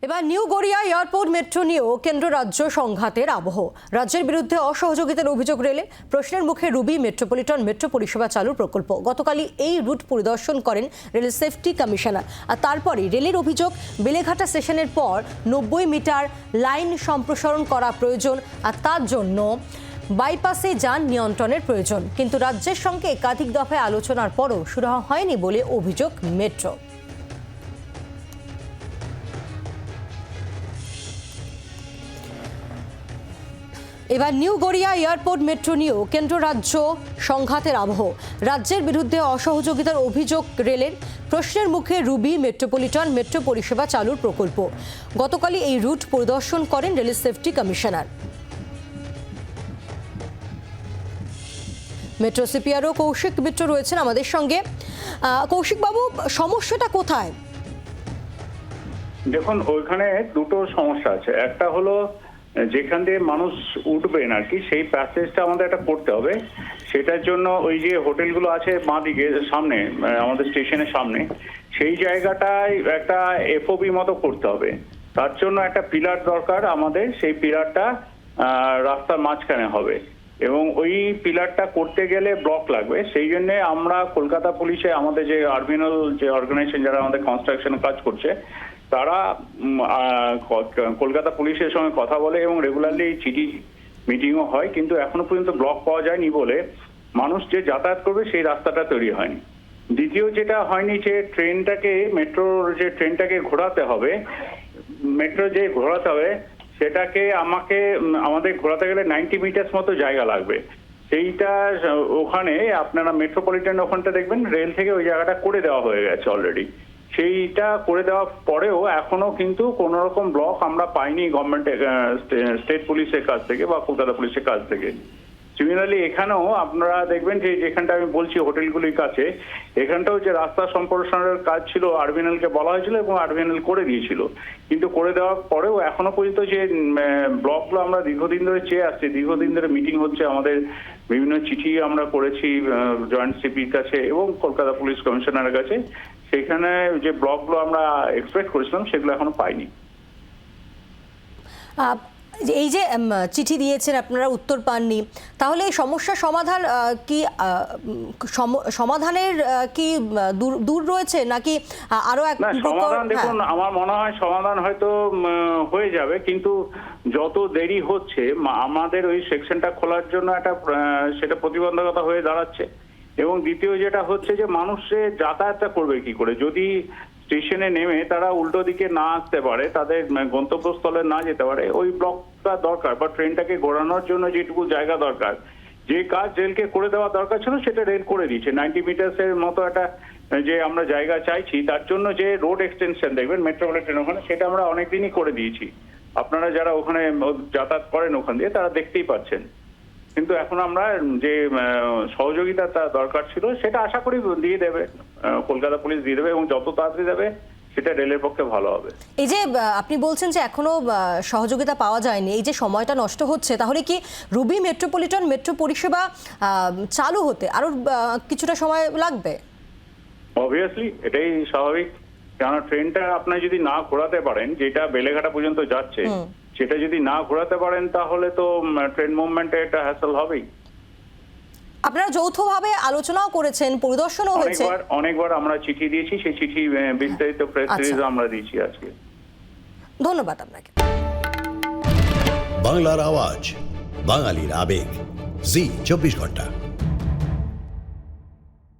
এবার new Garia airport metro নিয়েও কেন্দ্র রাজ্য সংঘাতের আবহ। রাজ্যের বিরুদ্ধে অসহযোগিতার অভিযোগ রেলে, প্রশ্নের মুখে রুবি মেট্রোপলিটন মেট্রো পরিষেবা চালুর প্রকল্প। গতকালই এই রুট পরিদর্শন করেন রেল সেফটি কমিশনার। আর তারপরে রেলের অভিযোগ, বেলেঘাটা স্টেশনের পর 90 মিটার লাইন সম্প্রসারণ করা প্রয়োজন, আর তার জন্য বাইপাসে যান নিয়ন্ত্রণের প্রয়োজন। কিন্তু রাজ্যের সঙ্গে একাধিক দফায় আলোচনার পরও সুরাহা হয়নি বলে অভিযোগ মেট্রো। এবার নিউ গড়িয়া এয়ারপোর্ট মেট্রো নিয়েও কেন্দ্র রাজ্য সংঘাতের আবহ। রাজ্যের বিরুদ্ধে অসহযোগিতার অভিযোগ রেলের, প্রশ্নের মুখে রুবি মেট্রোপলিটন মেট্রো পরিষেবা চালুর প্রকল্প। গতকালই এই রুট পরিদর্শন করেন rail safety commissioner. Metro CPRO Koushik Mitra রয়েছেন আমাদের সঙ্গে। কৌশিক বাবু, সমস্যাটা কোথায়? দেখুন, ওইখানে দুটো সমস্যা আছে। একটা হলো যেখান দিয়ে মানুষ উঠবেন আর কি, সেই প্যাসেজটা আমাদের একটা করতে হবে। সেটার জন্য ওই যে হোটেলগুলো আছে বাঁদিকে সামনে, আমাদের স্টেশনের সামনে, সেই জায়গাটায় একটা এফওবি মতো করতে হবে। তার জন্য একটা পিলার দরকার আমাদের। সেই পিলারটা রাস্তার মাঝখানে হবে এবং ওই পিলারটা করতে গেলে ব্লক লাগবে। সেই জন্য আমরা কলকাতা পুলিশে, আমাদের যে আরবিএনএল যে অর্গানাইজেশন যারা আমাদের কনস্ট্রাকশনে কাজ করছে, তারা কলকাতা পুলিশের সঙ্গে কথা বলে এবং রেগুলারলি চিঠি মিটিংও হয়, কিন্তু এখনো পর্যন্ত ব্লক পাওয়া যায়নি বলে মানুষ যে যাতায়াত করবে সেই রাস্তাটা তৈরি হয়নি। দ্বিতীয় যেটা হয়নি, যে মেট্রোর যে ট্রেনটাকে ঘোরাতে হবে, সেটাকে আমাদের ঘোরাতে গেলে 90 মিটার্স মতো জায়গা লাগবে। সেইটা ওখানে আপনারা মেট্রোপলিটন ওখানটা দেখবেন রেল থেকে ওই জায়গাটা করে দেওয়া হয়ে গেছে অলরেডি। সেইটা করে দেওয়ার পরেও এখনো কিন্তু কোন রকম ব্লক আমরা পাইনি গভর্নমেন্টের, স্টেট পুলিশের কাছ থেকে বা কলকাতা পুলিশের কাছ থেকে। সিমিলারলি এখানেও আপনারা দেখবেন যে যেখানটা আমি বলছি হোটেলগুলির কাছে, এখানটাও যে রাস্তা সম্প্রসারণের কাজ ছিল আরবিএনএল কে বলা হয়েছিল এবং আরবিএনএল করে দিয়েছিল, কিন্তু করে দেওয়ার পরেও এখনো পর্যন্ত যে ব্লকগুলো আমরা দীর্ঘদিন ধরে চেয়ে আসছি, দীর্ঘদিন ধরে মিটিং হচ্ছে, আমাদের বিভিন্ন চিঠি আমরা করেছি জয়েন্ট সিপির কাছে এবং কলকাতা পুলিশ কমিশনারের কাছে, সেখানে যে ব্লকগুলো আমরা এক্সপেক্ট করেছিলাম সেগুলো এখনো পাইনি। এই যে চিঠি দিয়েছেন আপনারা, উত্তর পাননি, তাহলে এই সমস্যার সমাধানের কি দূর রয়েছে নাকি আরো এক? সমাধান দেখুন, আমার মনে হয় সমাধান হয়তো হয়ে যাবে, কিন্তু যত দেরি হচ্ছে আমাদের ওই সেকশনটা খোলার জন্য সেটা প্রতিবন্ধকতা হয়ে দাঁড়াচ্ছে। এবং দ্বিতীয় যেটা হচ্ছে যে মানুষের যাতায়াতটা করবে কি করে, যদি স্টেশনে নেমে তারা উল্টো দিকে না আসতে পারে, তাদের গন্তব্যস্থলে না যেতে পারে, ওই ব্লকটা দরকার বা ট্রেনটাকে ঘোরানোর জন্য যেটুকু জায়গা দরকার, যে কাজ রেলকে করে দেওয়া দরকার ছিল সেটা রেল করে দিয়েছে। 90 মিটার্সের মতো একটা যে আমরা জায়গা চাইছি, তার জন্য যে রোড এক্সটেনশন দেখবেন মেট্রোপলিটন ওখানে, সেটা আমরা অনেকদিনই করে দিয়েছি। আপনারা যারা ওখানে যাতায়াত করেন ওখান দিয়ে তারা দেখতেই পাচ্ছেন। কিন্তু এখন আমরা যে সহযোগিতা দরকার ছিল সেটা আশা করি দিয়ে দেবে, কলকাতা পুলিশ দিয়ে দেবে, এবং যত তাড়াতাড়ি দেবে সেটা রেলের পক্ষে ভালো হবে। এই যে আপনি বলছেন যে এখনো সহযোগিতা পাওয়া যায়নি, এই যে সময়টা নষ্ট হচ্ছে, তাহলে কি রুবি মেট্রোপলিটন মেট্রো পরিষেবা চালু হতে আরো কিছুটা সময় লাগবে? অবভিয়াসলি এটাই স্বাভাবিক, কেননা ট্রেনটা আপনি যদি না ঘোরাতে পারেন, যেটা বেলেঘাটা পর্যন্ত যাচ্ছে, সেটা যদি না ঘোরাতে পারেন তাহলে তো ট্রেন মুভমেন্টে একটা হ্যাসেল হবেই। আপনারা যৌথভাবে আলোচনাও করেছেন, পরিদর্শনও হয়েছে, অনেকবার আমরা চিঠি দিয়েছি, সেই চিঠি বিস্তারিত প্রেস রিলিজ আমরা দিয়েছি আজকে। ধন্যবাদ আপনাকে। বাংলার আওয়াজ, বাঙালির আবেগ, জি 24 ঘন্টা।